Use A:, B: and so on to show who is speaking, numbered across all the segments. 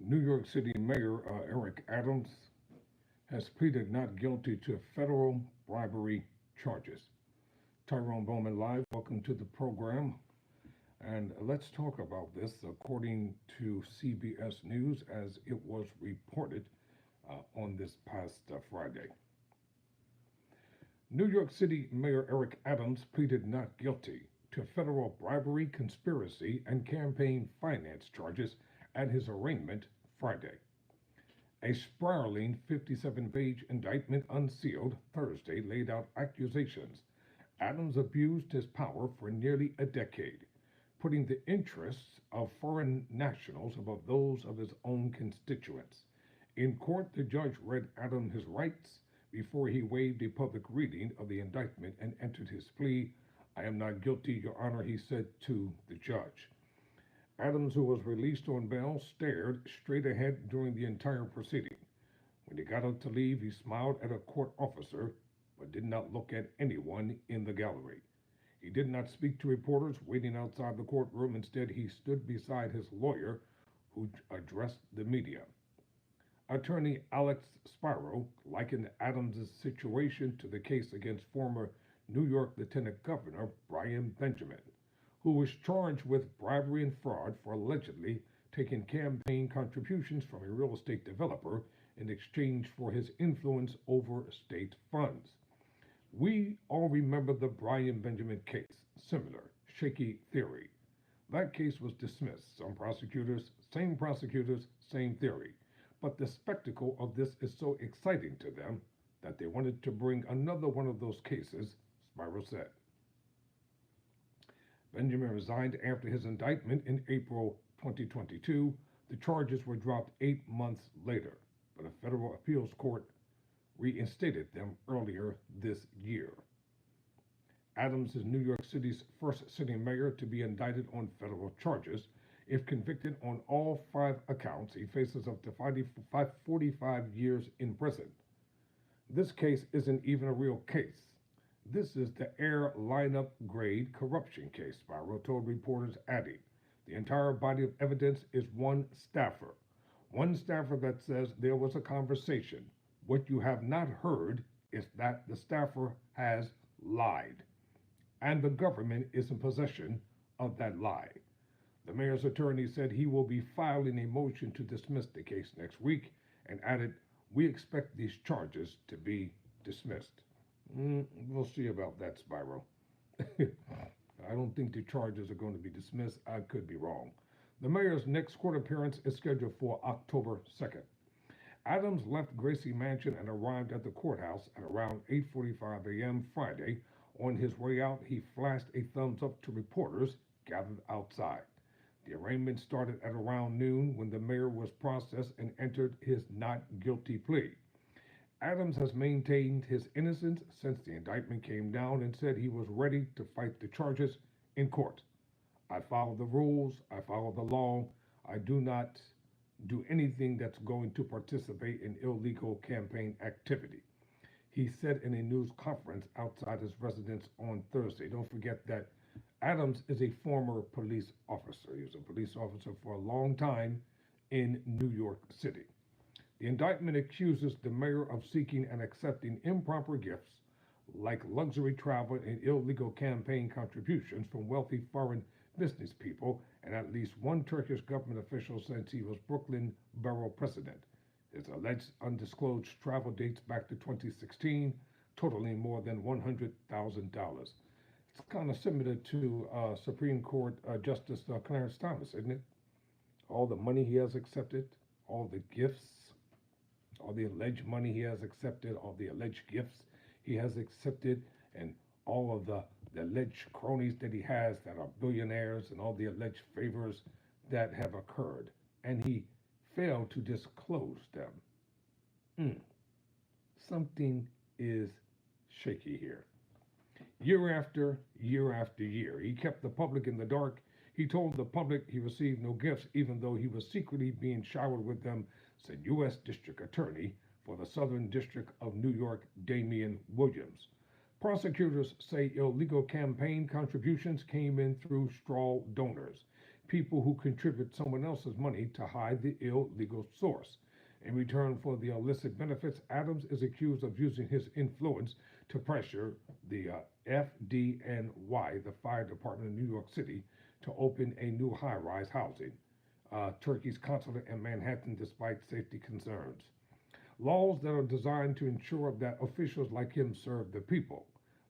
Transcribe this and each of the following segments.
A: New York City Mayor Eric Adams has pleaded not guilty to federal bribery charges. Tyrone Bowman live. Welcome to the program. And let's talk about this according to CBS News as it was reported on this past Friday. New York City Mayor Eric Adams pleaded not guilty to federal bribery, conspiracy, and campaign finance charges at his arraignment Friday. A sprawling 57-page indictment unsealed Thursday laid out accusations Adams abused his power for nearly a decade, putting the interests of foreign nationals above those of his own constituents. In court, the judge read Adams his rights before he waived a public reading of the indictment and entered his plea. "I am not guilty, Your Honor," he said to the judge. Adams, who was released on bail, stared straight ahead during the entire proceeding. When he got up to leave, he smiled at a court officer, but did not look at anyone in the gallery. He did not speak to reporters waiting outside the courtroom. Instead, he stood beside his lawyer, who addressed the media. Attorney Alex Spiro likened Adams' situation to the case against former New York Lieutenant Governor Brian Benjamin, who was charged with bribery and fraud for allegedly taking campaign contributions from a real estate developer in exchange for his influence over state funds. We all remember the Brian Benjamin case, similar, shaky theory. That case was dismissed. Same prosecutors, same theory. But the spectacle of this is so exciting to them that they wanted to bring another one of those cases, Spiro said. Benjamin resigned after his indictment in April 2022. The charges were dropped 8 months later, but a federal appeals court reinstated them earlier this year. Adams is New York City's first sitting mayor to be indicted on federal charges. If convicted on all 5 accounts, he faces up to 45 years in prison. This case isn't even a real case. This is the air lineup grade corruption case, Spiro told reporters, adding, the entire body of evidence is one staffer that says there was a conversation. What you have not heard is that the staffer has lied, and the government is in possession of that lie. The mayor's attorney said he will be filing a motion to dismiss the case next week and added, we expect these charges to be dismissed. We'll see about that, Spiro. I don't think the charges are going to be dismissed. I could be wrong. The mayor's next court appearance is scheduled for October 2nd. Adams left Gracie Mansion and arrived at the courthouse at around 8:45 a.m. Friday. On his way out, he flashed a thumbs up to reporters gathered outside. The arraignment started at around noon when the mayor was processed and entered his not guilty plea. Adams has maintained his innocence since the indictment came down and said he was ready to fight the charges in court. I follow the rules, I follow the law, I do not do anything that's going to participate in illegal campaign activity, he said in a news conference outside his residence on Thursday. Don't forget that Adams is a former police officer. He was a police officer for a long time in New York City. The indictment accuses the mayor of seeking and accepting improper gifts like luxury travel and illegal campaign contributions from wealthy foreign business people and at least one Turkish government official since he was Brooklyn borough president. His alleged undisclosed travel dates back to 2016, totaling more than $100,000. It's kind of similar to Supreme Court Justice Clarence Thomas, isn't it? All the money he has accepted, all the gifts, all the alleged money he has accepted, all the alleged gifts he has accepted, and all of the alleged cronies that he has that are billionaires, and all the alleged favors that have occurred. And he failed to disclose them. Something is shaky here. Year after year, he kept the public in the dark. He told the public he received no gifts, even though he was secretly being showered with them, said U.S. District Attorney for the Southern District of New York, Damian Williams. Prosecutors say illegal campaign contributions came in through straw donors, people who contribute someone else's money to hide the illegal source. In return for the illicit benefits, Adams is accused of using his influence to pressure the FDNY, the Fire Department of New York City, to open a new high-rise housing, Turkey's consulate in Manhattan, despite safety concerns. Laws that are designed to ensure that officials like him serve the people,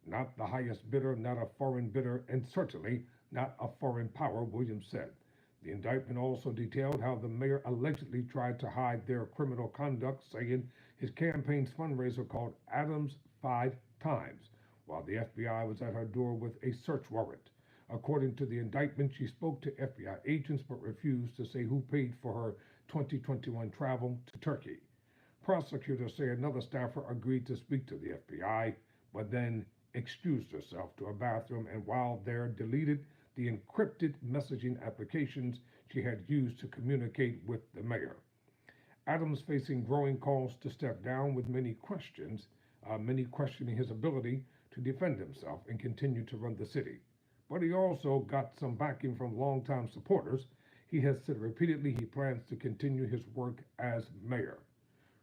A: not the highest bidder, not a foreign bidder, and certainly not a foreign power, Williams said. The indictment also detailed how the mayor allegedly tried to hide their criminal conduct, saying his campaign's fundraiser called Adams 5 times, while the FBI was at her door with a search warrant. According to the indictment, she spoke to FBI agents but refused to say who paid for her 2021 travel to Turkey. Prosecutors say another staffer agreed to speak to the FBI, but then excused herself to a bathroom and while there deleted the encrypted messaging applications she had used to communicate with the mayor. Adams facing growing calls to step down with many questioning his ability to defend himself and continue to run the city. But he also got some backing from longtime supporters. He has said repeatedly he plans to continue his work as mayor.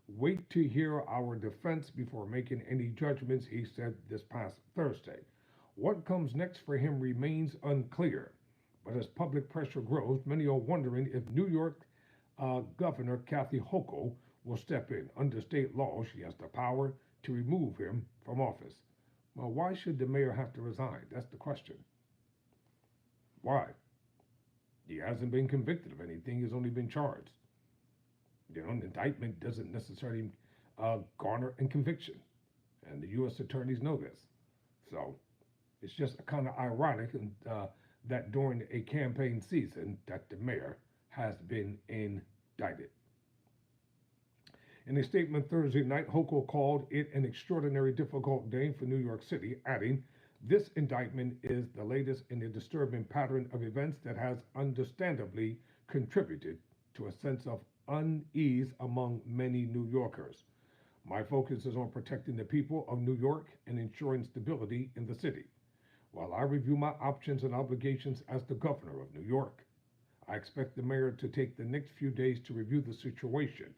A: Wait to hear our defense before making any judgments, he said this past Thursday. What comes next for him remains unclear, but as public pressure grows, many are wondering if New York Governor Kathy Hochul will step in. Under state law, she has the power to remove him from office. Well, why should the mayor have to resign? That's the question. Why? He hasn't been convicted of anything. He's only been charged. An indictment doesn't necessarily garner a conviction, and the U.S. attorneys know this. So it's just kind of ironic that during a campaign season that the mayor has been indicted. In a statement Thursday night, Hochul called it an extraordinary difficult day for New York City, adding, "This indictment is the latest in a disturbing pattern of events that has understandably contributed to a sense of unease among many New Yorkers. My focus is on protecting the people of New York and ensuring stability in the city. While I review my options and obligations as the governor of New York, I expect the mayor to take the next few days to review the situation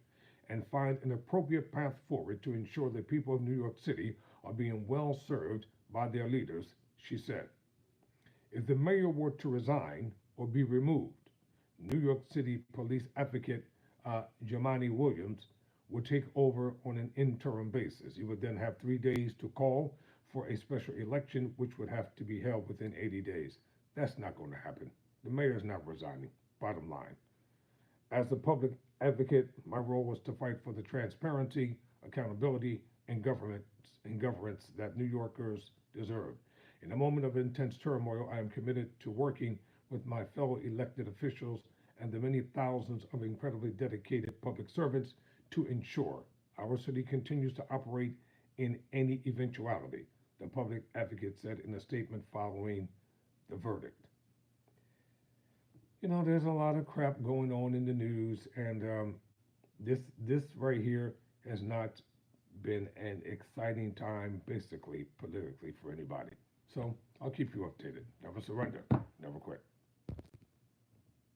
A: and find an appropriate path forward to ensure the people of New York City are being well served by their leaders," she said. If the mayor were to resign or be removed, New York City police advocate Jumaane Williams would take over on an interim basis. He would then have 3 days to call for a special election, which would have to be held within 80 days. That's not going to happen. The mayor is not resigning, bottom line. As the public advocate, my role was to fight for the transparency, accountability, and governance that New Yorkers deserve. In a moment of intense turmoil, I am committed to working with my fellow elected officials and the many thousands of incredibly dedicated public servants to ensure our city continues to operate in any eventuality, the public advocate said in a statement following the verdict. There's a lot of crap going on in the news, and this right here has not been an exciting time, basically, politically, for anybody. So I'll keep you updated. Never surrender, never quit.